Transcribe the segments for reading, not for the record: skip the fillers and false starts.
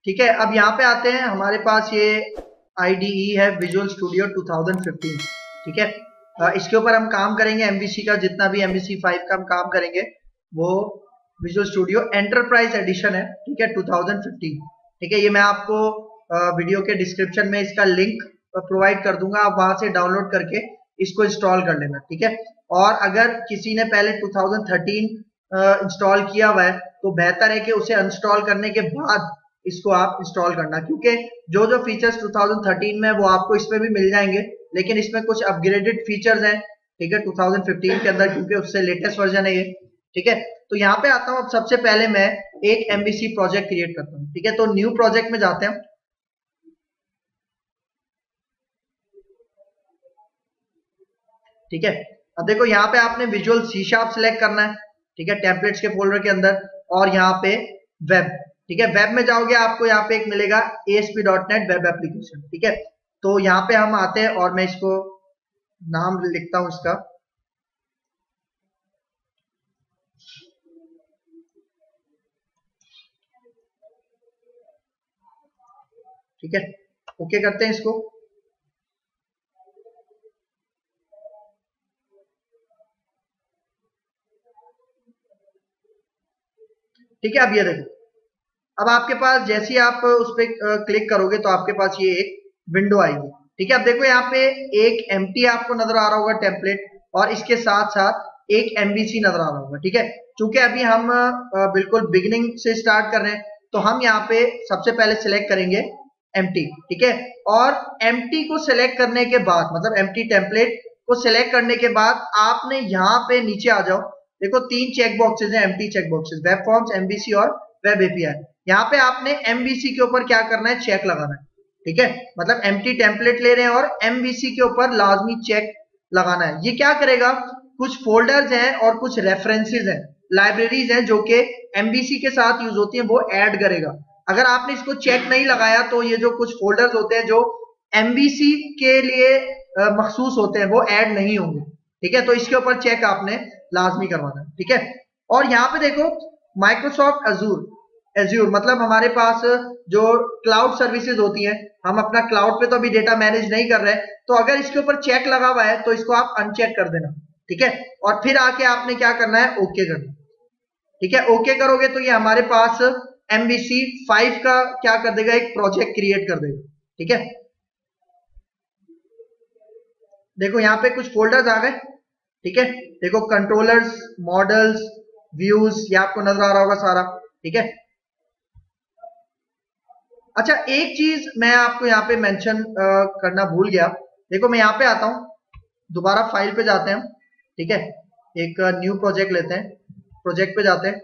ठीक है, अब यहाँ पे आते हैं, हमारे पास ये IDE है विजुअल स्टूडियो 2015। ठीक है, इसके ऊपर हम काम करेंगे, MVC का जितना भी MVC 5 का हम काम करेंगे वो विजुअल स्टूडियो एंटरप्राइज एडिशन है। ठीक है, 2015। ठीक है, ये मैं आपको वीडियो के डिस्क्रिप्शन में इसका लिंक प्रोवाइड कर दूंगा, आप वहां से डाउनलोड करके इसको इंस्टॉल कर लेना। ठीक है, और अगर किसी ने पहले 2013 इंस्टॉल किया हुआ है तो बेहतर है कि उसे इंस्टॉल करने के बाद इसको आप इंस्टॉल करना, क्योंकि जो जो फीचर्स 2013 में वो आपको इसमें भी मिल जाएंगे, लेकिन इसमें कुछ अपग्रेडेड फीचर्स हैं। ठीक है, 2015 के अंदर, क्योंकि उससे लेटेस्ट वर्जन है ये। ठीक है, तो यहाँ पे आता हूँ। अब सबसे पहले मैं एक MVC प्रोजेक्ट क्रिएट करता हूँ। ठीक है, तो न्यू प्रोजेक्ट में जाते हैं। ठीक है, अब देखो यहाँ पे आपने विजुअल C# सिलेक्ट करना है। ठीक है, टेम्पलेट्स के फोल्डर के अंदर, और यहाँ पे वेब। ठीक है, वेब में जाओगे आपको यहाँ पे एक मिलेगा ASP.NET वेब एप्लीकेशन। ठीक है, तो यहाँ पे हम आते हैं और मैं इसको नाम लिखता हूं इसका। ठीक है, ओके करते हैं इसको। ठीक है, अब ये देखो, अब आपके पास जैसे ही आप उस पर क्लिक करोगे तो आपके पास ये एक विंडो आएगी। ठीक है, अब देखो यहाँ पे एक एम्प्टी आपको नजर आ रहा होगा टेम्पलेट, और इसके साथ साथ एक MVC नजर आ रहा होगा। ठीक है, चूंकि अभी हम बिल्कुल बिगिनिंग से स्टार्ट कर रहे हैं, तो हम यहाँ पे सबसे पहले सिलेक्ट करेंगे एम्प्टी। ठीक है, और एम्प्टी को सिलेक्ट करने के बाद, मतलब एम्प्टी टेम्पलेट को सिलेक्ट करने के बाद आपने यहाँ पे नीचे आ जाओ। देखो 3 चेक बॉक्सेस हैं, empty check boxes, web forms, MVC और वेब API। यहाँ पे आपने MVC के ऊपर क्या करना है, चेक लगाना है। ठीक है, मतलब एम्प्टी टेम्पलेट ले रहे हैं और MVC के ऊपर लाजमी चेक लगाना है। ये क्या करेगा, कुछ फोल्डर्स हैं और कुछ रेफरेंसेस हैं, लाइब्रेरीज हैं जो कि MVC के साथ यूज होती हैं, वो ऐड करेगा। अगर आपने इसको चेक नहीं लगाया तो ये जो कुछ फोल्डर्स होते हैं जो MVC के लिए मखसूस होते हैं वो ऐड नहीं होंगे। ठीक है, तो इसके ऊपर चेक आपने लाजमी करवाना है। ठीक है, और यहाँ पे देखो माइक्रोसॉफ्ट एज्यूर मतलब हमारे पास जो क्लाउड सर्विसेज होती हैं, हम अपना क्लाउड पे तो अभी डेटा मैनेज नहीं कर रहे हैं, तो अगर इसके ऊपर चेक लगा हुआ है तो इसको आप अनचेक कर देना। ठीक है, और फिर आके आपने क्या करना है, ओके करना। ठीक है, ओके करोगे तो ये हमारे पास MVC 5 का क्या कर देगा, एक प्रोजेक्ट क्रिएट कर देगा। ठीक है, देखो यहाँ पे कुछ फोल्डर्स आ गए। ठीक है, देखो कंट्रोलर्स, मॉडल्स, व्यूज, ये आपको नजर आ रहा होगा सारा। ठीक है, अच्छा एक चीज मैं आपको यहाँ पे मेंशन करना भूल गया। देखो मैं यहाँ पे आता हूँ, दोबारा फाइल पे जाते हैं हम। ठीक है, एक न्यू प्रोजेक्ट लेते हैं, प्रोजेक्ट पे जाते हैं।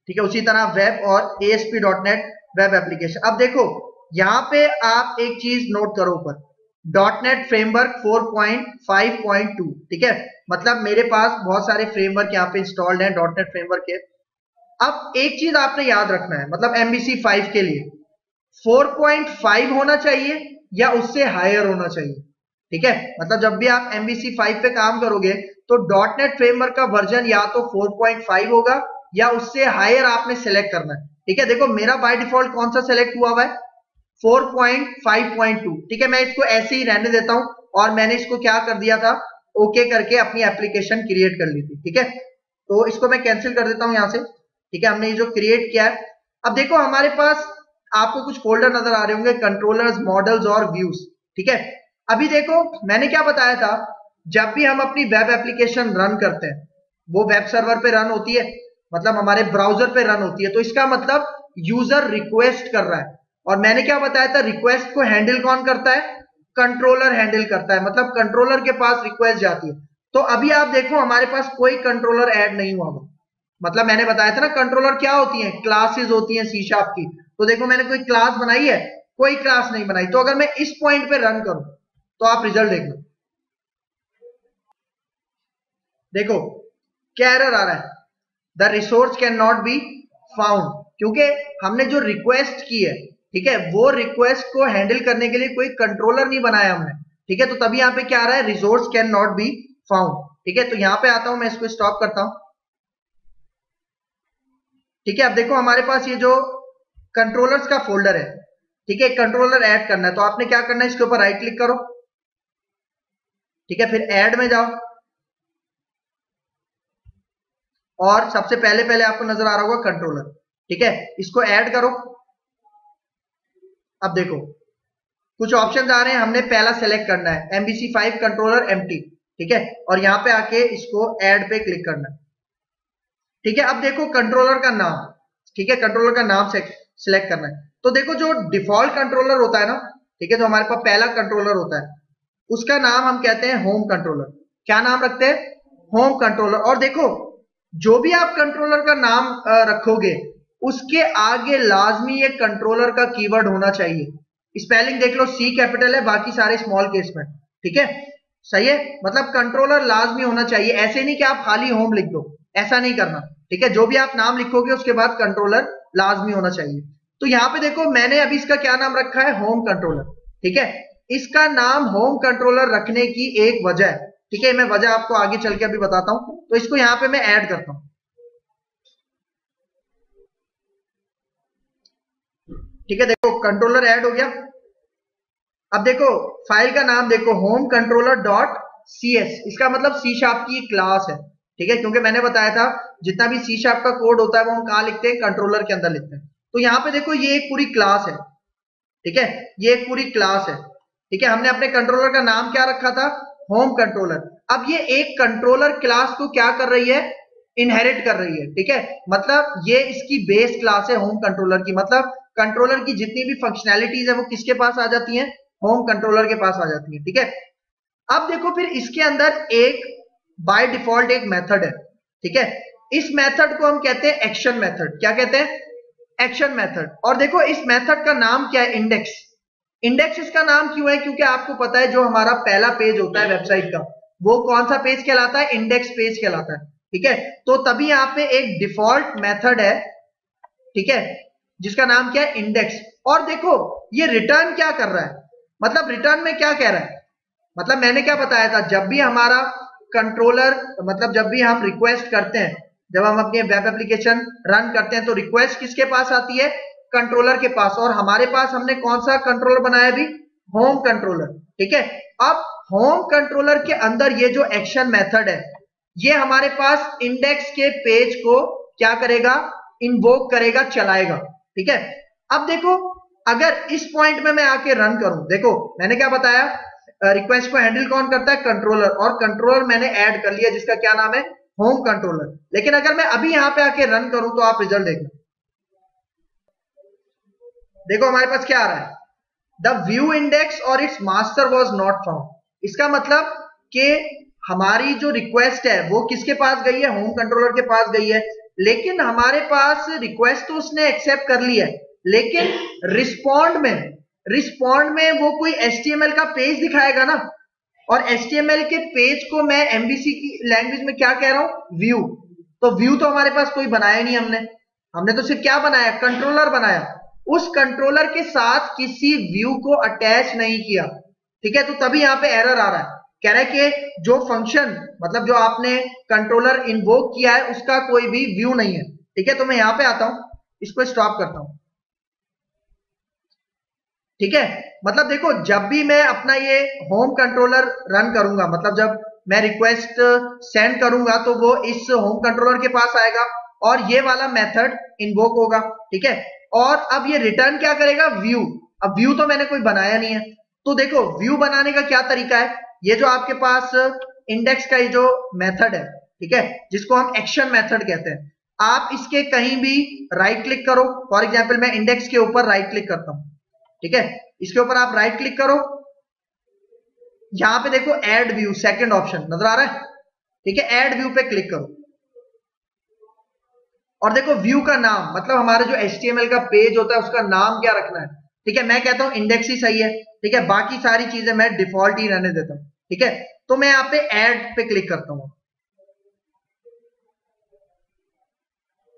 ठीक है, उसी तरह वेब और ASP.NET वेब एप्लीकेशन। अब देखो यहाँ पे आप एक चीज नोट करो ऊपर, .NET फ्रेमवर्क 4.5.2। ठीक है, मतलब मेरे पास बहुत सारे फ्रेमवर्क यहाँ पे इंस्टॉल्ड हैं .NET फ्रेमवर्क के। अब एक चीज आपने याद रखना है, मतलब MVC 5 के लिए 4.5 होना चाहिए या उससे हायर होना चाहिए। ठीक है, मतलब जब भी आप MVC 5 पे काम करोगे तो .NET फ्रेमवर्क का वर्जन या तो 4.5 होगा या उससे हायर आपने सेलेक्ट करना है। ठीक है, देखो मेरा बाय डिफॉल्ट कौन सा सेलेक्ट हुआ है, 4.5.2। ठीक है, मैं इसको ऐसे ही रहने देता हूं, और मैंने इसको क्या कर दिया था, ओके करके अपनी एप्लीकेशन क्रिएट कर ली थी। ठीक है, तो इसको मैं कैंसिल कर देता हूं यहां से। ठीक है, हमने ये जो क्रिएट किया है, अब देखो हमारे पास आपको कुछ फोल्डर नजर आ रहे होंगे, कंट्रोलर्स, मॉडल्स और व्यूज। ठीक है, अभी देखो मैंने क्या बताया था, जब भी हम अपनी वेब एप्लीकेशन रन करते हैं वो वेब सर्वर पे रन होती है, मतलब हमारे ब्राउजर पे रन होती है, तो इसका मतलब यूजर रिक्वेस्ट कर रहा है। और मैंने क्या बताया था, रिक्वेस्ट को हैंडल कौन करता है, कंट्रोलर हैंडल करता है, मतलब कंट्रोलर के पास रिक्वेस्ट जाती है। तो अभी आप देखो हमारे पास कोई कंट्रोलर ऐड नहीं हुआ, मतलब मैंने बताया था ना कंट्रोलर क्या होती है, क्लासेस होती हैं C# की। तो देखो मैंने कोई क्लास बनाई है, कोई क्लास नहीं बनाई। तो अगर मैं इस पॉइंट पे रन करूं तो आप रिजल्ट देखो, देखो क्या एरर आ रहा है, the resource can not be found, क्योंकि हमने जो रिक्वेस्ट की है, ठीक है, वो रिक्वेस्ट को हैंडल करने के लिए कोई कंट्रोलर नहीं बनाया हमने। ठीक है, तो तभी यहां पे क्या आ रहा है, resource can not be found. ठीक है, तो यहां पे आता हूं, मैं इसको स्टॉप करता हूं। ठीक है, अब देखो हमारे पास ये जो कंट्रोलर्स का फोल्डर है, ठीक है, कंट्रोलर ऐड करना है। तो आपने क्या करना है, इसके ऊपर राइट क्लिक करो, ठीक है, फिर ऐड में जाओ और सबसे पहले पहले आपको नजर आ रहा होगा कंट्रोलर, ठीक है, इसको ऐड करो। अब देखो कुछ ऑप्शन आ रहे हैं, हमने पहला सेलेक्ट करना है MVC5 कंट्रोलर एम्प्टी, ठीक है, और यहां पे आके इसको ऐड पे क्लिक करना है, ठीक है। अब देखो कंट्रोलर का नाम, ठीक है, कंट्रोलर का नाम से सिलेक्ट करना है। तो देखो जो डिफॉल्ट कंट्रोलर होता है ना, ठीक है, जो हमारे पास पहला कंट्रोलर होता है उसका नाम हम कहते हैं होम कंट्रोलर। क्या नाम रखते हैं, होम कंट्रोलर। और देखो जो भी आप कंट्रोलर का नाम रखोगे उसके आगे लाजमी एक कंट्रोलर का कीवर्ड होना चाहिए। स्पेलिंग देख लो, C कैपिटल है, बाकी सारे स्मॉल केस में, ठीक है, सही है। मतलब कंट्रोलर लाजमी होना चाहिए, ऐसे नहीं कि आप खाली होम लिख दो, ऐसा नहीं करना, ठीक है। जो भी आप नाम लिखोगे उसके बाद कंट्रोलर लाजमी होना चाहिए। तो यहां पे देखो मैंने अभी इसका क्या नाम रखा है, होम कंट्रोलर, ठीक है। इसका नाम होम कंट्रोलर रखने की एक वजह है, ठीक है, मैं वजह आपको आगे चल के अभी बताता हूं। तो इसको यहां पे मैं ऐड करता हूं, ठीक है, देखो कंट्रोलर ऐड हो गया। अब देखो फाइल का नाम देखो, होम कंट्रोलर डॉट CS, इसका मतलब C शार्प की क्लास है, ठीक है, क्योंकि मैंने बताया था जितना भी C शार्प का कोड होता है वो हम कहां लिखते हैं, कंट्रोलर के अंदर लिखते हैं। तो यहां पे देखो ये एक पूरी क्लास है, ठीक है, ये एक पूरी क्लास है, ठीक है। हमने अपने कंट्रोलर का नाम क्या रखा था, होम कंट्रोलर। अब ये एक कंट्रोलर क्लास को क्या कर रही है, इनहेरिट कर रही है, ठीक है। मतलब ये इसकी बेस क्लास है होम कंट्रोलर की, मतलब कंट्रोलर की जितनी भी फंक्शनैलिटीज है वो किसके पास आ जाती है, होम कंट्रोलर के पास आ जाती है, ठीक है। अब देखो फिर इसके अंदर एक बाय डिफॉल्ट एक मेथड है, ठीक है, इस मेथड को हम कहते हैं एक्शन मेथड। क्या कहते हैं, एक्शन मेथड। और देखो इस मेथड का नाम क्या है, इंडेक्स। इंडेक्स इसका नाम क्यों है, क्योंकि आपको पता है जो हमारा पहला पेज होता है वेबसाइट का वो कौन सा पेज कहलाता है, इंडेक्स पेज कहलाता है, ठीक है। तो तभी यहां पे एक डिफॉल्ट मेथड है, ठीक है, जिसका नाम क्या है, इंडेक्स। और देखो ये रिटर्न क्या कर रहा है, मतलब रिटर्न में क्या कह रहा है, मतलब मैंने क्या बताया था, जब भी हमारा कंट्रोलर, मतलब जब भी हम रिक्वेस्ट करते हैं, जब हम अपनी वेब एप्लीकेशन रन करते हैं तो रिक्वेस्ट किसके पास आती है, कंट्रोलर के पास। और हमारे पास हमने कौन सा कंट्रोलर बनाया अभी, होम कंट्रोलर, ठीक है। अब होम कंट्रोलर के अंदर ये जो एक्शन मेथड है ये हमारे पास इंडेक्स के पेज को क्या करेगा, इन्वोक करेगा, चलाएगा, ठीक है। अब देखो अगर इस पॉइंट में मैं आके रन करूं, देखो मैंने क्या बताया, रिक्वेस्ट को हैंडल कौन करता है, कंट्रोलर, और कंट्रोलर मैंने ऐड कर लिया जिसका क्या नाम है, होम कंट्रोलर। लेकिन अगर मैं अभी यहां पे आके रन करूं तो आप रिजल्ट देखो, देखो हमारे पास क्या आ रहा है, द व्यू इंडेक्स और it's master was not found. इसका मतलब कि हमारी जो रिक्वेस्ट है वो किसके पास गई है, होम कंट्रोलर के पास गई है। लेकिन हमारे पास रिक्वेस्ट तो उसने एक्सेप्ट कर ली है, लेकिन रिस्पॉन्ड में वो कोई HTML का पेज दिखाएगा ना, और HTML के पेज को मैं MVC की लैंग्वेज में क्या कह रहा हूं, व्यू। तो व्यू तो हमारे पास कोई बनाया नहीं हमने, हमने तो सिर्फ क्या बनाया, कंट्रोलर बनाया। उस कंट्रोलर के साथ किसी व्यू को अटैच नहीं किया, ठीक है। तो तभी यहां पे एरर आ रहा है, कह रहा है कि जो फंक्शन, मतलब जो आपने कंट्रोलर इन्वोक किया है उसका कोई भी व्यू नहीं है, ठीक है। तो मैं यहां पे आता हूं, इसको स्टॉप करता हूं, ठीक है। मतलब देखो जब भी मैं अपना ये होम कंट्रोलर रन करूंगा, मतलब जब मैं रिक्वेस्ट सेंड करूंगा तो वो इस होम कंट्रोलर के पास आएगा और ये वाला मेथड इन्वोक होगा, ठीक है। और अब ये रिटर्न क्या करेगा, व्यू। अब व्यू तो मैंने कोई बनाया नहीं है, तो देखो व्यू बनाने का क्या तरीका है, ये जो आपके पास इंडेक्स का ये जो मेथड है, ठीक है, जिसको हम एक्शन मेथड कहते हैं, आप इसके कहीं भी राइट क्लिक करो। फॉर एग्जाम्पल मैं इंडेक्स के ऊपर राइट क्लिक करता हूं, ठीक है, इसके ऊपर आप राइट क्लिक करो, यहां पे देखो ऐड व्यू सेकंड ऑप्शन नजर आ रहा है, ठीक है, ऐड व्यू पे क्लिक करो। और देखो व्यू का नाम, मतलब हमारा जो HTML का पेज होता है उसका नाम क्या रखना है, ठीक है। मैं कहता हूं इंडेक्स ही सही है, ठीक है, बाकी सारी चीजें मैं डिफॉल्ट ही रहने देता हूं, ठीक है। तो मैं यहां पे ऐड पे क्लिक करता हूं,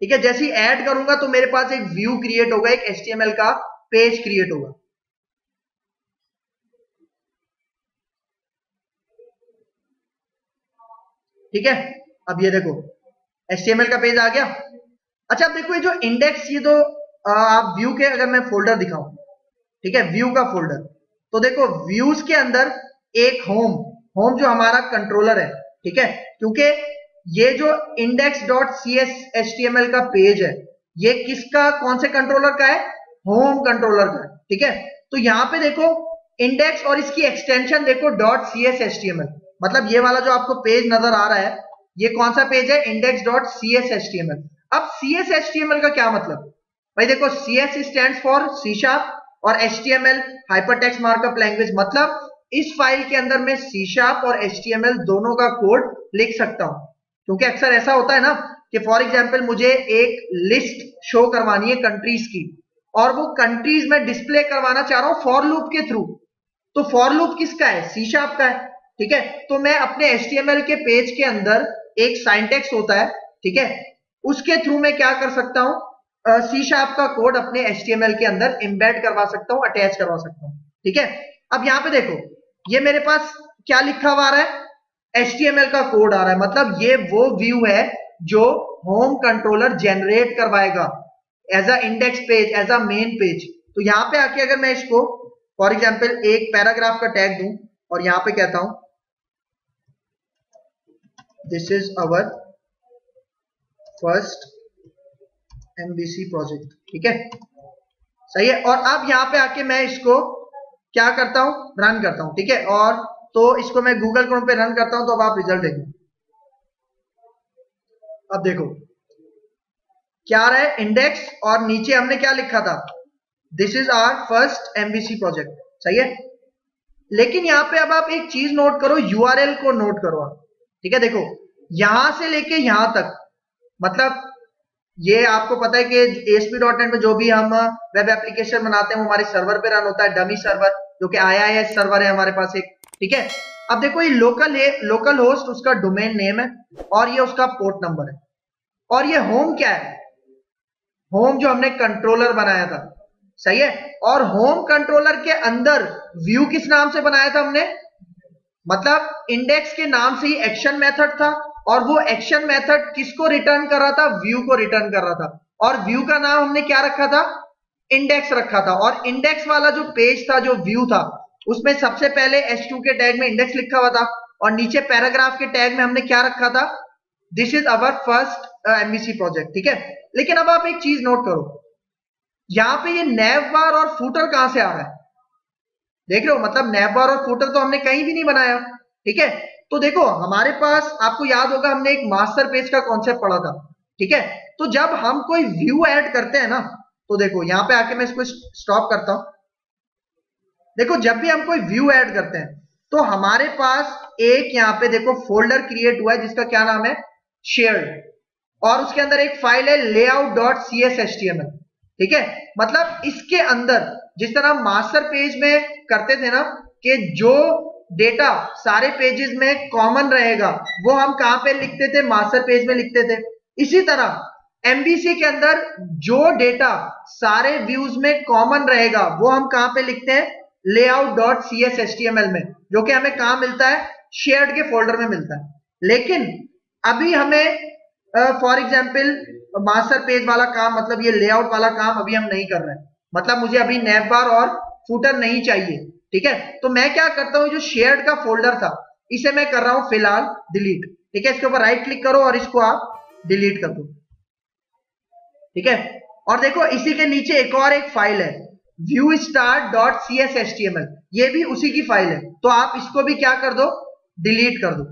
ठीक है। जैसे ही ऐड करूंगा तो मेरे पास एक व्यू क्रिएट होगा, एक HTML का पेज क्रिएट होगा, ठीक है। अब ये देखो HTML का पेज आ गया। अच्छा अब देखो ये जो इंडेक्स, ये तो आप व्यू के अगर मैं फोल्डर दिखाऊं, ठीक है, व्यू का फोल्डर, तो देखो व्यूज के अंदर एक होम जो हमारा कंट्रोलर है, ठीक है, क्योंकि ये जो index.cshtml का पेज है ये किसका, कौन से कंट्रोलर का है, होम कंट्रोलर का है, ठीक है। तो यहां पे देखो इंडेक्स और इसकी एक्सटेंशन देखो .cshtml, मतलब ये वाला जो आपको पेज नजर आ रहा है ये कौन सा पेज है, index.cshtml। अब cshtml का क्या मतलब भाई, देखो cs stands for C sharp और html हाइपरटेक्स्ट मार्कअप लैंग्वेज, मतलब इस फाइल के अंदर मैं सी शार्प और html दोनों का कोड लिख सकता हूं। क्योंकि अक्सर ऐसा होता है ना कि फॉर एग्जांपल मुझे एक लिस्ट शो करवानी है कंट्रीज की, और वो कंट्रीज में डिस्प्ले करवाना चाह रहा हूं फॉर लूप के थ्रू, तो फॉर लूप किसका है, सी शार्प का है, ठीक है। तो मैं अपने HTML के पेज के अंदर एक सिंटैक्स होता है, ठीक है, उसके थ्रू मैं क्या कर सकता हूं, सी शार्प का कोड अपने HTML के अंदर एम्बेड करवा सकता हूं, अटैच करवा सकता हूं, ठीक है। अब यहां पे देखो ये मेरे पास क्या लिखा हुआ आ रहा है, HTML का कोड आ रहा है, मतलब ये वो व्यू है जो होम कंट्रोलर जनरेट करवाएगा as a index page, as a main page. तो यहां पे आके अगर मैं इसको फॉर एग्जांपल एक पैराग्राफ का टैग दूं और यहां पे कहता हूं this is our first MVC project, ठीक है, सही है। और अब यहां पे आके मैं इसको क्या करता हूं, रन करता हूं, ठीक है, और तो इसको मैं गूगल क्रोम पे रन करता हूं, तो अब आप रिजल्ट देखो। अब देखो क्या आ रहा है, इंडेक्स, और नीचे हमने क्या लिखा था, this is our first MVC project, सही है। लेकिन यहां पे अब आप एक चीज नोट करो, URL को नोट करो आप, ठीक है। देखो यहां से लेके यहां तक, मतलब ये आपको पता है कि ASP.NET में जो भी हम वेब एप्लीकेशन बनाते हैं वो हमारे सर्वर पे रन होता है, डमी सर्वर, जो कि IIS सर्वर है हमारे पास एक, ठीक है। अब देखो ये लोकल है, लोकल होस्ट उसका डोमेन नेम है और ये उसका पोर्ट नंबर है, और ये होम क्या है, होम जो हमने कंट्रोलर बनाया था, सही है। और होम कंट्रोलर के अंदर व्यू किस नाम से बनाया था हमने, मतलब इंडेक्स के नाम से ही एक्शन मेथड था, और वो एक्शन मेथड किसको रिटर्न कर रहा था, व्यू को रिटर्न कर रहा था, और व्यू का नाम हमने क्या रखा था, इंडेक्स रखा था। और इंडेक्स वाला जो पेज था, जो व्यू था, उसमें सबसे पहले H2 के टैग में इंडेक्स लिखा हुआ था, और नीचे पैराग्राफ के टैग में हमने क्या रखा था, this is our first MVC project, ठीक है। लेकिन अब आप एक चीज नोट करो, यहां पे ये नैव बार और फूटर कहां से आ रहा है, देख रहे हो, मतलब नैव बार और फूटर तो हमने कहीं भी नहीं बनाया, ठीक है। तो देखो हमारे पास, आपको याद होगा हमने एक मास्टर पेज का कॉन्सेप्ट पढ़ा था, ठीक है। तो जब हम कोई व्यू ऐड करते हैं ना, तो देखो यहां पे आके मैं इसको स्टॉप करता हूं, देखो जब भी हम कोई व्यू ऐड करते हैं तो हमारे पास एक यहां पे देखो फोल्डर क्रिएट हुआ है जिसका क्या नाम है, शेयर्ड, और उसके अंदर एक फाइल है layout.cshtml, ठीक है। मतलब इसके अंदर जिस तरह मास्टर पेज में करते थे ना कि जो डेटा सारे पेजेस में कॉमन रहेगा वो हम कहां पे लिखते थे, मास्टर पेज में लिखते थे, इसी तरह MVC के अंदर जो डेटा सारे व्यूज में कॉमन रहेगा वो हम कहां पे लिखते हैं, layout.cshtml में, जो कि हमें कहां मिलता है, शेयर्ड के फोल्डर में मिलता है। लेकिन अभी हमें फॉर एग्जाम्पल मास्टर पेज वाला काम, मतलब ये लेआउट वाला काम अभी हम नहीं कर रहे हैं, मतलब मुझे अभी नैव बार और फूटर नहीं चाहिए, ठीक है। तो मैं क्या करता हूं, जो शेयर्ड का फोल्डर था इसे मैं कर रहा हूं फिलहाल डिलीट, ठीक है। इसके ऊपर राइट क्लिक करो और इसको आप डिलीट कर दो, ठीक है। और देखो इसी के नीचे एक और एक फाइल है viewstart.cshtml, ये भी उसी की फाइल है, तो आप इसको भी क्या कर दो, डिलीट कर दो,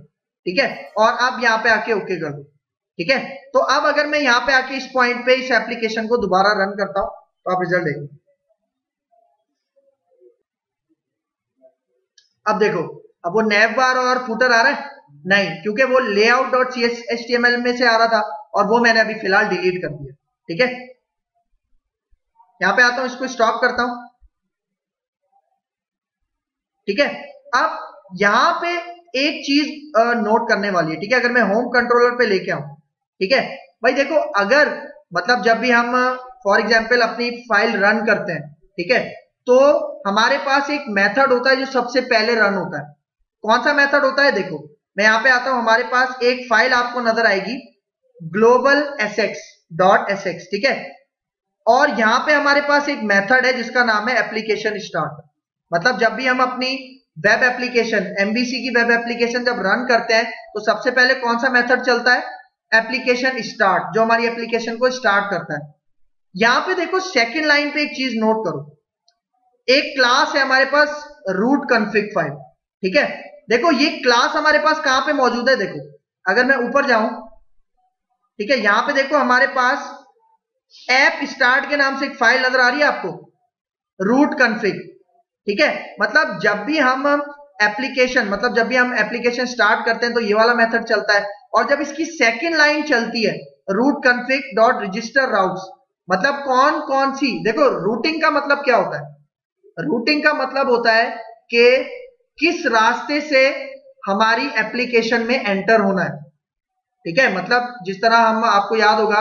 ठीक है। और अब यहां पे आके ओके कर दो, ठीक है। तो अब अगर मैं यहां पे आके इस पॉइंट पे इस एप्लीकेशन को दोबारा रन करता हूं तो आप रिजल्ट देखो। अब देखो अब वो नैव बार और फूटर आ रहा है नहीं, क्योंकि वो layout.cshtml में से आ रहा था और वो मैंने अभी फिलहाल डिलीट कर दिया, ठीक है। यहां पे आता हूं, इसको स्टॉप करता हूं, ठीक है। अब यहां पे एक चीज नोट करने वाली है, ठीक है। अगर मैं होम कंट्रोलर पे लेके आऊं, ठीक है भाई, देखो अगर मतलब जब भी हम फॉर एग्जांपल अपनी फाइल रन करते हैं, ठीक है, तो हमारे पास एक मेथड होता है जो सबसे पहले रन होता है। कौन सा मेथड होता है, देखो मैं यहां पे आता हूं, हमारे पास एक फाइल आपको नजर आएगी global.sx, ठीक है। और यहां पे हमारे पास एक मेथड है जिसका नाम है एप्लीकेशन स्टार्ट। मतलब जब भी हम अपनी वेब एप्लीकेशन, एमवीसी की वेब एप्लीकेशन जब रन करते हैं तो सबसे पहले कौन सा मेथड चलता है? एप्लीकेशन स्टार्ट, जो हमारी एप्लीकेशन को स्टार्ट करता है। यहां पे देखो सेकंड लाइन पे एक चीज नोट करो, एक क्लास है हमारे पास रूट कॉन्फ़िग फाइल, ठीक है। देखो ये क्लास हमारे पास कहां पे मौजूद है, देखो अगर मैं ऊपर जाऊं, ठीक है, यहां पे देखो हमारे पास ऐप स्टार्ट के नाम से एक फाइल नजर आ रही है आपको, रूट कॉन्फ़िग, ठीक है। मतलब जब भी हम एप्लीकेशन, मतलब जब भी हम एप्लीकेशन स्टार्ट करते हैं तो ये वाला मेथड चलता है, और जब इसकी सेकंड लाइन चलती है route config dot register routes, मतलब कौन कौन सी, देखो रूटिंग का मतलब क्या होता है? रूटिंग का मतलब होता है कि किस रास्ते से हमारी एप्लीकेशन में एंटर होना है, ठीक है। मतलब जिस तरह हम, आपको याद होगा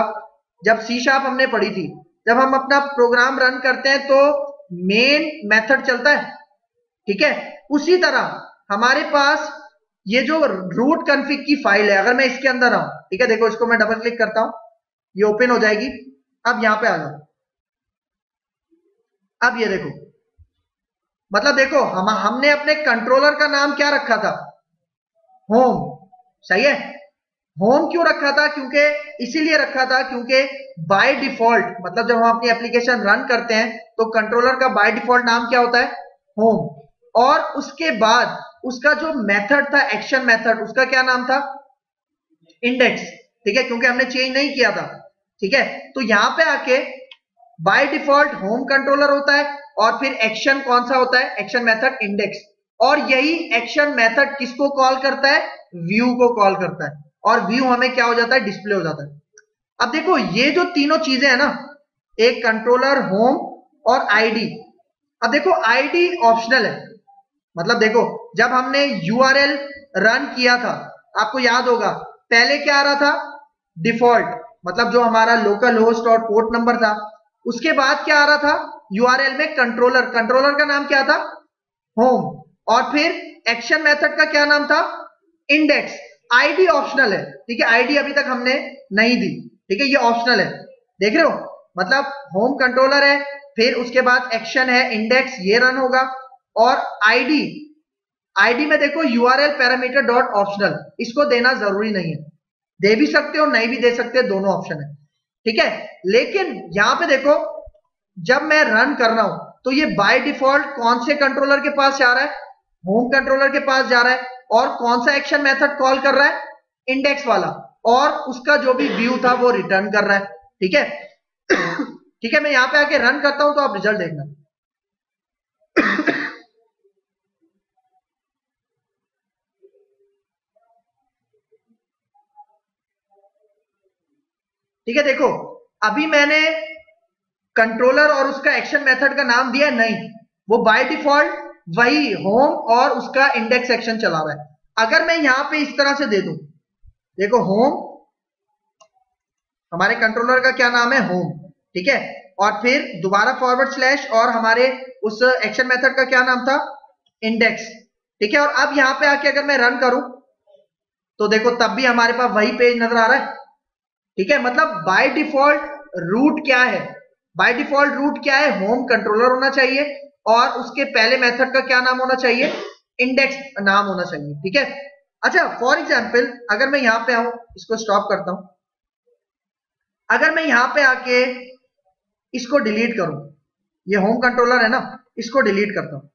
जब सी शार्प हमने पढ़ी थी, जब हम अपना प्रोग्राम रन करते हैं तो मेन मेथड चलता है, ठीक है। उसी तरह हमारे पास ये जो रूट कॉन्फ़िग की फाइल है, अगर मैं इसके अंदर आऊं, ठीक है, देखो इसको मैं डबल क्लिक करता हूं, ये ओपन हो जाएगी। अब यहां पे आ जाओ, अब ये देखो, मतलब देखो हमने अपने कंट्रोलर का नाम क्या रखा था? होम, सही है। होम क्यों रखा था? क्योंकि इसीलिए रखा था क्योंकि बाय डिफॉल्ट, मतलब जब हम अपनी एप्लीकेशन रन करते हैं तो कंट्रोलर का बाय डिफॉल्ट नाम क्या होता है? होम। और उसके बाद उसका जो मेथड था, एक्शन मेथड, उसका क्या नाम था? इंडेक्स, ठीक है, क्योंकि हमने चेंज नहीं किया था, ठीक है। तो यहां पे आके बाय डिफॉल्ट होम कंट्रोलर होता है, और फिर एक्शन कौन सा होता है? Action method index. और यही एक्शन मेथड किसको कॉल करता है? व्यू को कॉल करता है, और व्यू हमें क्या हो जाता है? डिस्प्ले हो जाता है। अब देखो ये जो तीनों चीजें हैं ना, एक कंट्रोलर, होम और आईडी। अब देखो आईडी ऑप्शनल है, मतलब देखो जब हमने यूआरएल रन किया था, आपको याद होगा पहले क्या आ रहा था? डिफॉल्ट, मतलब जो हमारा लोकल होस्ट और पोर्ट नंबर था। उसके बाद क्या आ रहा था यूआरएल में? कंट्रोलर, कंट्रोलर का नाम क्या था? होम। और फिर एक्शन मेथड का क्या नाम था? इंडेक्स। आईडी ऑप्शनल है, ठीक है, आईडी अभी तक हमने नहीं दी, ठीक है, ये ऑप्शनल है, देख रहे हो। मतलब होम कंट्रोलर है, फिर उसके बाद एक्शन है, इंडेक्स, ये रन होगा, और आईडी, आईडी में देखो यूआरएल पैरामीटर डॉट ऑप्शनल, इसको देना जरूरी नहीं है, दे भी सकते हो नहीं भी दे सकते, दोनों ऑप्शन है, ठीक है। लेकिन यहां पे देखो जब मैं रन कर रहा हूं तो ये बाय डिफॉल्ट कौन से कंट्रोलर के पास जा रहा है? होम कंट्रोलर के पास जा रहा है। और कौन सा एक्शन मेथड कॉल कर रहा है? इंडेक्स वाला। और उसका जो भी व्यू था वो रिटर्न कर रहा है, ठीक है। ठीक है, मैं यहां पे आके रन करता हूं तो आप रिजल्ट देखना। ठीक है, देखो अभी मैंने कंट्रोलर और उसका एक्शन मेथड का नाम दिया नहीं, वो बाय डिफॉल्ट वही होम और उसका इंडेक्स एक्शन चला रहा है। अगर मैं यहां पे इस तरह से दे दूं, देखो होम, हमारे कंट्रोलर का क्या नाम है? होम, ठीक है, और फिर दोबारा फॉरवर्ड स्लैश, और हमारे उस एक्शन मेथड का क्या नाम था? इंडेक्स, ठीक है। और अब यहां पे आके अगर मैं रन करूं तो देखो तब भी हमारे पास वही पेज नजर आ रहा है, ठीक है। मतलब बाय डिफॉल्ट रूट क्या है? बाय डिफॉल्ट रूट क्या है? होम कंट्रोलर होना चाहिए, और उसके पहले मेथड का क्या नाम होना चाहिए? इंडेक्स नाम होना चाहिए, ठीक है। अच्छा, फॉर एग्जांपल अगर मैं यहां पे आऊं, इसको स्टॉप करता हूं, अगर मैं यहां पे आके इसको डिलीट करूं, ये होम कंट्रोलर है ना, इसको डिलीट करता हूं,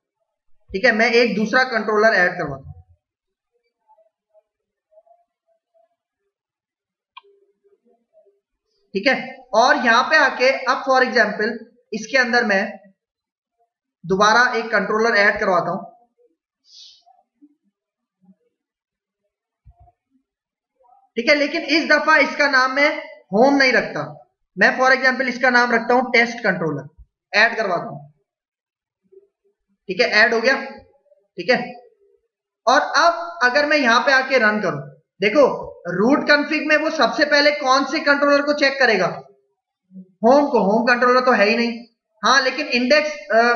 ठीक है, मैं एक दूसरा कंट्रोलर ऐड करवाता हूं, ठीक है। और यहां पे आके अब फॉर एग्जांपल इसके अंदर मैं दोबारा एक कंट्रोलर ऐड करवाता हूं, ठीक है। लेकिन इस दफा इसका नाम मैं होम नहीं रखता, मैं फॉर एग्जांपल इसका नाम रखता हूं टेस्ट कंट्रोलर, ऐड करवाता हूं, ठीक है, ऐड हो गया, ठीक है। और अब अगर मैं यहां पे आके रन करूं, देखो रूट कॉन्फ़िग में वो सबसे पहले कौन से कंट्रोलर को चेक करेगा? होम को, होम कंट्रोलर तो है ही नहीं, हाँ, लेकिन इंडेक्स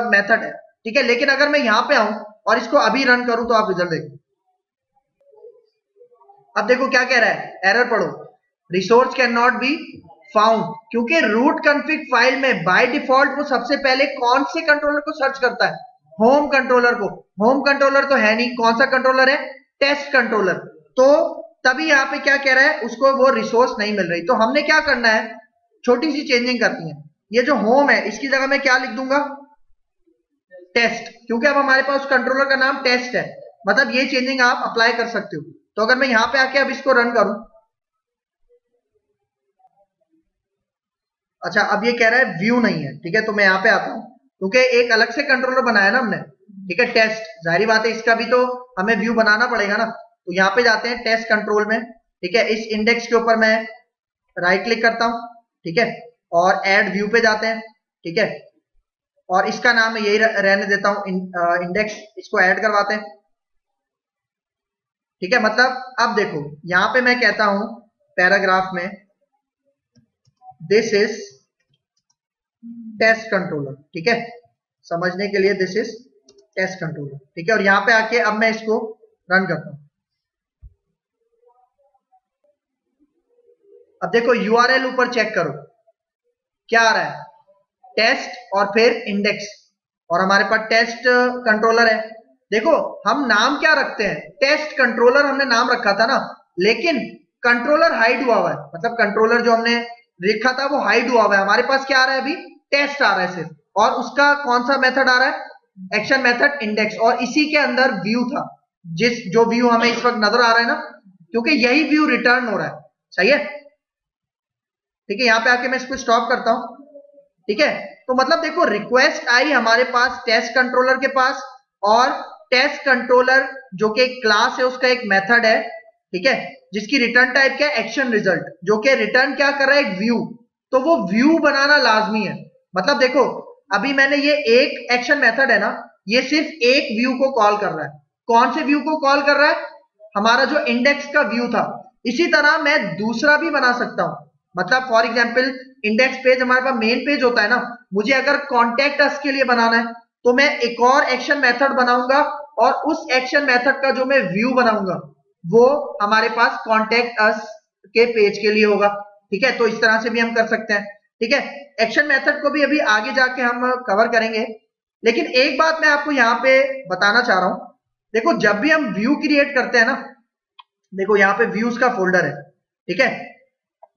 मेथड है, ठीक है। लेकिन अगर मैं यहां पे आऊं और इसको अभी रन करूं तो आप रिजल्ट देखो। अब देखो क्या कह रहा है, एरर पढ़ो, resource can not be found, क्योंकि रूट कॉन्फ़िग फाइल में बाय डिफॉल्ट वो सबसे पहले कौन से कंट्रोलर को सर्च करता है, होम कंट्रोलर को। होम कंट्रोलर तो है नहीं, कौन सा कंट्रोलर है, टेस्ट कंट्रोलर। तो तभी यहाँ पे क्या कह रहा है, उसको वो रिसोर्स नहीं मिल रही। तो हमने क्या करना है, छोटी सी चेंजिंग करती है। ये जो होम है इसकी जगह मैं क्या लिख दूंगा, टेस्ट, क्योंकि अब हमारे पास कंट्रोलर का नाम टेस्ट है। मतलब ये चेंजिंग आप अप्लाई कर सकते हो। तो अगर मैं यहां पे आके अब इसको रन करूं, अच्छा अब ये कह रहा है व्यू नहीं है, ठीक है। तो मैं यहां पे आता हूं, क्योंकि एक अलग से कंट्रोलर बनाया ना हमने, ठीक है, टेस्ट। जाहिर बात है इसका भी तो हमें व्यू बनाना पड़ेगा ना। तो यहाँ पे जाते हैं टेस्ट कंट्रोल में, ठीक है। इस इंडेक्स के ऊपर मैं राइट क्लिक करता हूं, ठीक है, और ऐड व्यू पे जाते हैं, ठीक है। और इसका नाम यही रहने देता हूं, इंडेक्स। इसको ऐड करवाते हैं, ठीक है। मतलब अब देखो यहां पे मैं कहता हूं पैराग्राफ में, दिस इज टेस्ट कंट्रोलर, ठीक है, समझने के लिए दिस इज टेस्ट कंट्रोलर, ठीक है। और यहां पे आके अब मैं इसको रन करता हूं। अब देखो यूआरएल ऊपर चेक करो, क्या आ रहा है, टेस्ट और फिर इंडेक्स, और हमारे पास टेस्ट कंट्रोलर है। देखो हम नाम क्या रखते हैं, टेस्ट कंट्रोलर हमने नाम रखा था ना, लेकिन कंट्रोलर हाइड हुआ हुआ है। मतलब कंट्रोलर जो हमने लिखा था वो हाइड हुआ हुआ है। हमारे पास क्या आ रहा है, अभी टेस्ट आ रहा है सिर्फ, और उसका कौन सा मेथड आ रहा है, एक्शन मेथड इंडेक्स, और इसी के अंदर व्यू था, जो व्यू हमें इस वक्त नजर आ रहा है ना, क्योंकि यही व्यू रिटर्न हो रहा है, सही है, ठीक है। यहां पे आके मैं इसको स्टॉप करता हूं, ठीक है। तो मतलब देखो रिक्वेस्ट आई हमारे पास टेस्ट कंट्रोलर के पास, और टेस्ट कंट्रोलर जो कि एक क्लास है, उसका एक मेथड है, ठीक है, जिसकी रिटर्न टाइप क्या है, एक्शन रिजल्ट, जो कि रिटर्न क्या कर रहा है, एक व्यू। तो वो व्यू बनाना लाजमी है। मतलब देखो अभी मैंने ये एक एक्शन मेथड है ना, ये सिर्फ एक व्यू को कॉल कर रहा है। कौन से व्यू को कॉल कर रहा है, हमारा जो इंडेक्स का व्यू था। इसी तरह मैं दूसरा भी बना सकता हूं। मतलब फॉर एग्जाम्पल इंडेक्स पेज हमारे पास मेन पेज होता है ना, मुझे अगर कॉन्टेक्ट अस के लिए बनाना है तो मैं एक और एक्शन मेथड बनाऊंगा, और उस एक्शन मेथड का जो मैं व्यू बनाऊंगा वो हमारे पास कॉन्टेक्ट अस के पेज के लिए होगा, ठीक है। तो इस तरह से भी हम कर सकते हैं, ठीक है। एक्शन मेथड को भी अभी आगे जाके हम कवर करेंगे, लेकिन एक बात मैं आपको यहाँ पे बताना चाह रहा हूं। देखो जब भी हम व्यू क्रिएट करते हैं ना, देखो यहाँ पे व्यूज का फोल्डर है, ठीक है।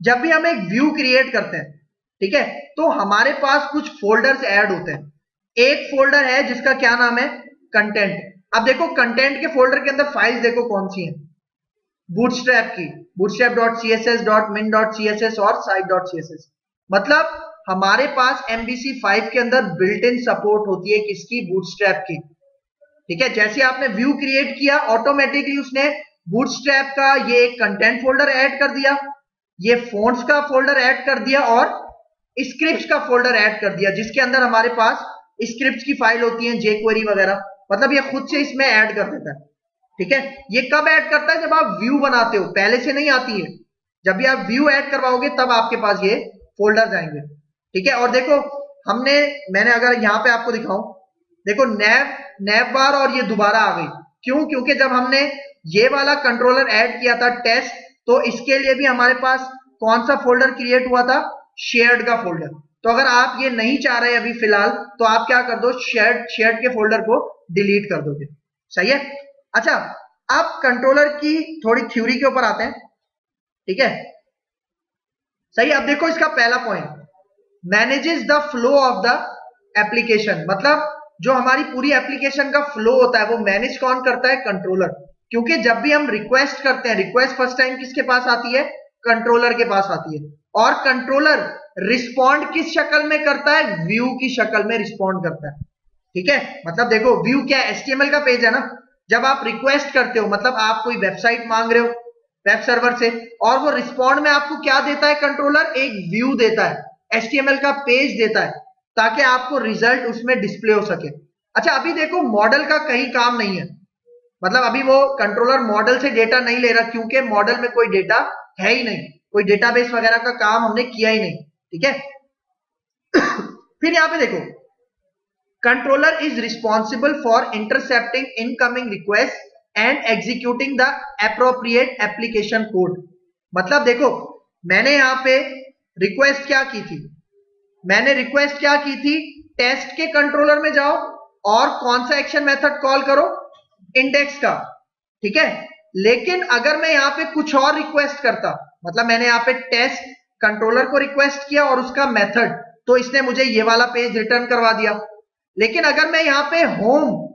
जब भी हम एक व्यू क्रिएट करते हैं, ठीक है, तो हमारे पास कुछ फोल्डर्स ऐड होते हैं। एक फोल्डर है जिसका क्या नाम है, कंटेंट। अब देखो कंटेंट के फोल्डर के अंदर फाइल्स देखो कौन सी हैं, बूटस्ट्रैप की, bootstrap.css.min.css और site.css। मतलब हमारे पास MVC5 के अंदर बिल्ट इन सपोर्ट होती है किसकी, बूटस्ट्रैप की, ठीक है। जैसे आपने व्यू क्रिएट किया, ऑटोमेटिकली उसने बूटस्ट्रैप का ये एक कंटेंट फोल्डर ऐड कर दिया, ये फोन्ट्स का फोल्डर ऐड कर दिया, और स्क्रिप्ट्स का फोल्डर ऐड कर दिया, जिसके अंदर हमारे पास स्क्रिप्ट्स की फाइल होती है, jQuery वगैरह। मतलब ये खुद से इसमें ऐड कर देता है, ठीक है। ये कब ऐड करता है, जब आप व्यू बनाते हो, पहले से नहीं आती है। जब भी आप व्यू ऐड करवाओगे तब आपके पास ये फोल्डर आएंगे, ठीक है। और देखो मैंने अगर यहाँ पे आपको दिखाऊं, देखो नैव बार, और ये दोबारा आ गई, क्यों, क्योंकि जब हमने ये वाला कंट्रोलर ऐड किया था टेस्ट, तो इसके लिए भी हमारे पास कौन सा फोल्डर क्रिएट हुआ था, शेयर्ड का फोल्डर। तो अगर आप ये नहीं चाह रहे अभी फिलहाल, तो आप क्या कर दो, शेयर्ड के फोल्डर को डिलीट कर दोगे, सही है। अच्छा अब कंट्रोलर की थोड़ी थ्योरी के ऊपर आते हैं, ठीक है, सही। अब देखो इसका पहला point, manages the flow of the application. मतलब जो हमारी पूरी एप्लीकेशन का फ्लो होता है वो मैनेज कौन करता है, कंट्रोलर। क्योंकि जब भी हम रिक्वेस्ट करते हैं, रिक्वेस्ट फर्स्ट टाइम किसके पास आती है, कंट्रोलर के पास आती है, और कंट्रोलर रिस्पॉन्ड किस शक्ल में करता है, व्यू की शक्ल में रिस्पॉन्ड करता है, ठीक है। मतलब देखो व्यू क्या है, HTML का पेज है ना। जब आप रिक्वेस्ट करते हो, मतलब आप कोई वेबसाइट मांग रहे हो वेब सर्वर से, और वो रिस्पॉन्ड में आपको क्या देता है, कंट्रोलर एक व्यू देता है, HTML का पेज देता है, ताकि आपको रिजल्ट उसमें डिस्प्ले हो सके। अच्छा अभी देखो मॉडल का कहीं काम नहीं है, मतलब अभी वो कंट्रोलर मॉडल से डेटा नहीं ले रहा, क्योंकि मॉडल में कोई डेटा है ही नहीं, कोई डेटाबेस वगैरह का काम हमने किया ही नहीं, ठीक है। फिर यहां पे देखो controller is responsible for intercepting incoming request and executing the appropriate application code. मतलब देखो मैंने यहां पे रिक्वेस्ट क्या की थी? मैंने रिक्वेस्ट क्या की थी? टेस्ट के कंट्रोलर में जाओ और कौन सा एक्शन मेथड कॉल करो? इंडेक्स का, ठीक है। लेकिन अगर मैं यहां पे कुछ और रिक्वेस्ट करता, मतलब मैंने यहां पे टेस्ट कंट्रोलर को रिक्वेस्ट किया और उसका मेथड, तो इसने मुझे ये वाला पेज रिटर्न करवा दिया। लेकिन अगर मैं यहां पे होम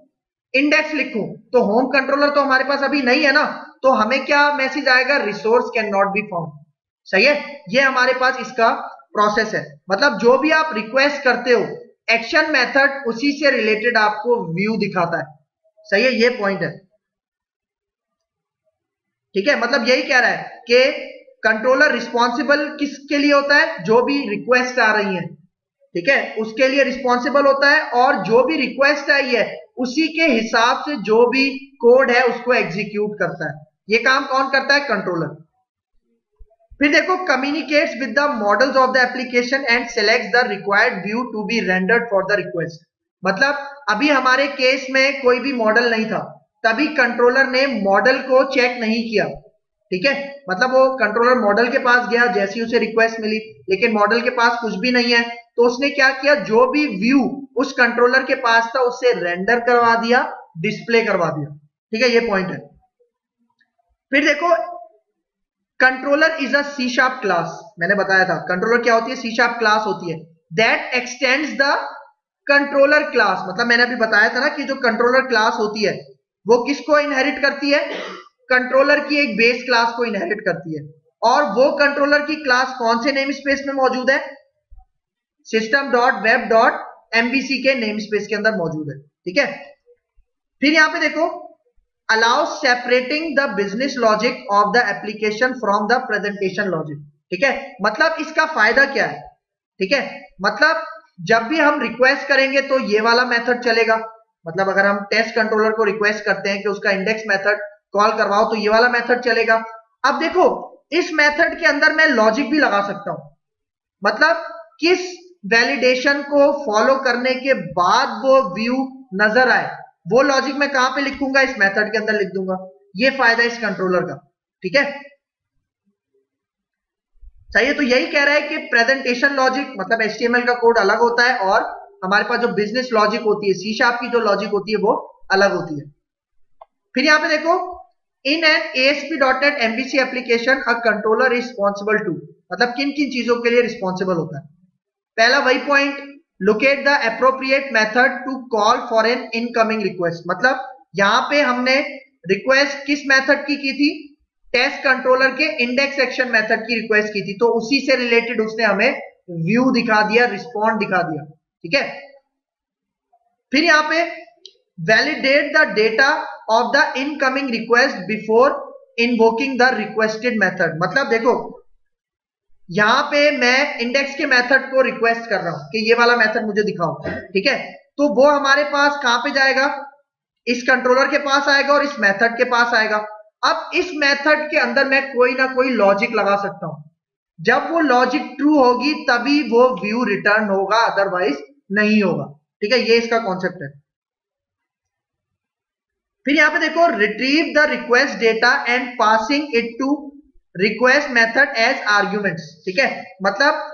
इंडेक्स लिखूं, तो होम कंट्रोलर तो हमारे पास अभी नहीं है ना, तो हमें क्या मैसेज आएगा? Resource can not be found. सही है, ये हमारे पास इसका प्रोसेस है। मतलब जो भी आप रिक्वेस्ट करते हो, एक्शन मेथड उसी से रिलेटेड आपको व्यू दिखाता है। सही है, ये पॉइंट है, ठीक है। मतलब यही कह रहा है कि कंट्रोलर रिस्पॉन्सिबल किसके लिए होता है? जो भी रिक्वेस्ट आ रही है, ठीक है, उसके लिए रिस्पॉन्सिबल होता है, और जो भी रिक्वेस्ट आई है उसी के हिसाब से जो भी कोड है उसको एग्जीक्यूट करता है। ये काम कौन करता है? कंट्रोलर। फिर देखो, communicates with the models of the application and selects the required view to be rendered for the request. मतलब अभी हमारे केस में कोई भी मॉडल नहीं था, तभी कंट्रोलर ने मॉडल को चेक नहीं किया, ठीक है। मतलब वो कंट्रोलर मॉडल के पास गया, जैसी उसे रिक्वेस्ट मिली, लेकिन मॉडल के पास कुछ भी नहीं है, तो उसने क्या किया? जो भी व्यू उस कंट्रोलर के पास था उससे रेंडर करवा दिया, डिस्प्ले करवा दिया, ठीक है। ये पॉइंट है। फिर देखो, controller is a C sharp class. मैंने बताया था कंट्रोलर क्या होती है? सी शार्प क्लास होती है। That x tends the controller class. मतलब मैंने अभी बताया था ना कि जो कंट्रोलर क्लास होती है वो किसको इनहेरिट करती है? कंट्रोलर की एक बेस क्लास को इनहेरिट करती है। और वो कंट्रोलर की क्लास कौन से नेम स्पेस में मौजूद है? system.web.mbc के नेम स्पेस के अंदर मौजूद है, ठीक है। फिर यहां पे देखो, allows separating the business logic of the application from the presentation logic, ठीक है। मतलब इसका फायदा क्या है? ठीक है, मतलब जब भी हम रिक्वेस्ट करेंगे तो ये वाला मेथड चलेगा। मतलब अगर हम टेस्ट कंट्रोलर को रिक्वेस्ट करते हैं कि उसका इंडेक्स मेथड कॉल करवाओ, तो ये वाला मेथड चलेगा। अब देखो, इस मेथड के अंदर मैं लॉजिक भी लगा सकता हूं। मतलब किस वैलिडेशन को फॉलो करने के बाद वो व्यू नजर आए, वो लॉजिक मैं कहां पे लिखूंगा? इस मेथड के अंदर लिख दूंगा। ये फायदा इस कंट्रोलर का, ठीक है। सही है, तो यही कह रहा है कि प्रेजेंटेशन लॉजिक मतलब HTML का कोड अलग होता है, और हमारे पास जो बिजनेस लॉजिक होती है, सी शार्प की जो लॉजिक होती है वो अलग होती है। फिर यहां पे देखो, in an ASP.NET MVC application a controller is responsible to. मतलब किन किन चीजों के लिए रिस्पॉन्सिबल होता है? पहला वही point, locate the appropriate method to call for an incoming request. मतलब यहां पे हमने रिक्वेस्ट किस मेथड की थी? टेस्ट कंट्रोलर के इंडेक्स एक्शन मेथड की रिक्वेस्ट की थी, तो उसी से रिलेटेड उसने हमें व्यू दिखा दिया, रिस्पॉन्ड दिखा दिया, ठीक है। फिर यहां पे validate the data of the incoming request before invoking the requested method. मतलब देखो, यहां पे मैं इंडेक्स के मेथड को रिक्वेस्ट कर रहा हूं कि ये वाला मेथड मुझे दिखाओ, ठीक है। तो वो हमारे पास कहां पे जाएगा? इस कंट्रोलर के पास आएगा और इस मेथड के पास आएगा। अब इस मेथड के अंदर मैं कोई ना कोई लॉजिक लगा सकता हूं। जब वो लॉजिक ट्रू होगी तभी वो व्यू रिटर्न होगा, अदरवाइज नहीं होगा, ठीक है। ये इसका कॉन्सेप्ट है। फिर यहां पे देखो, retrieve the request data and passing it to request method as arguments, ठीक है। मतलब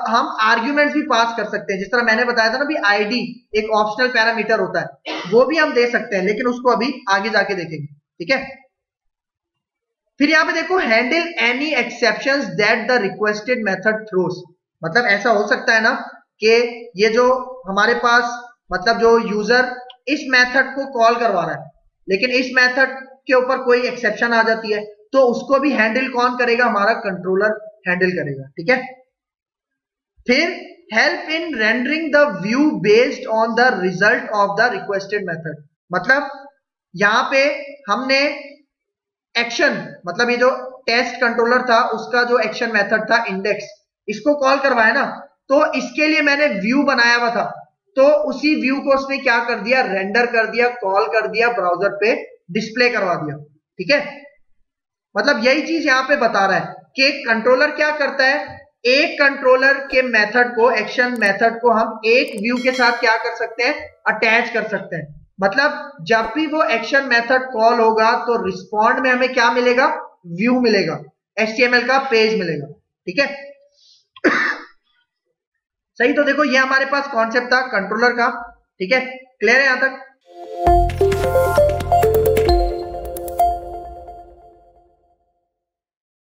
हम आर्ग्यूमेंट्स भी पास कर सकते हैं, जिस तरह मैंने बताया था ना भी आईडी एक ऑप्शनल पैरामीटर होता है, वो भी हम दे सकते हैं, लेकिन उसको अभी आगे जाके देखेंगे, ठीक है। फिर यहां पे देखो, handle any exceptions that the requested method throws. मतलब ऐसा हो सकता है ना कि ये जो हमारे पास मतलब जो यूजर इस मेथड को कॉल करवा रहा है, लेकिन इस मेथड के ऊपर कोई एक्सेप्शन आ जाती है, तो उसको भी हैंडल कौन करेगा? हमारा कंट्रोलर हैंडल करेगा, ठीक है। फिर help in rendering the view based on the result of the requested method. मतलब यहां पे हमने एक्शन, मतलब ये जो टेस्ट कंट्रोलर था उसका जो एक्शन मेथड था इंडेक्स, इसको कॉल करवाया ना, तो इसके लिए मैंने व्यू बनाया हुआ था, तो उसी व्यू को उसने क्या कर दिया? रेंडर कर दिया, कॉल कर दिया, ब्राउजर पे डिस्प्ले करवा दिया, ठीक है। मतलब यही चीज यहां पे बता रहा है कि कंट्रोलर क्या करता है? एक कंट्रोलर के मेथड को, एक्शन मेथड को हम एक व्यू के साथ क्या कर सकते हैं? अटैच कर सकते हैं। मतलब जब भी वो एक्शन मेथड कॉल होगा तो रिस्पॉन्ड में हमें क्या मिलेगा? व्यू मिलेगा, HTML का पेज मिलेगा, ठीक है। सही, तो देखो ये हमारे पास कॉन्सेप्ट था कंट्रोलर का। ठीक है, क्लियर है यहां तक?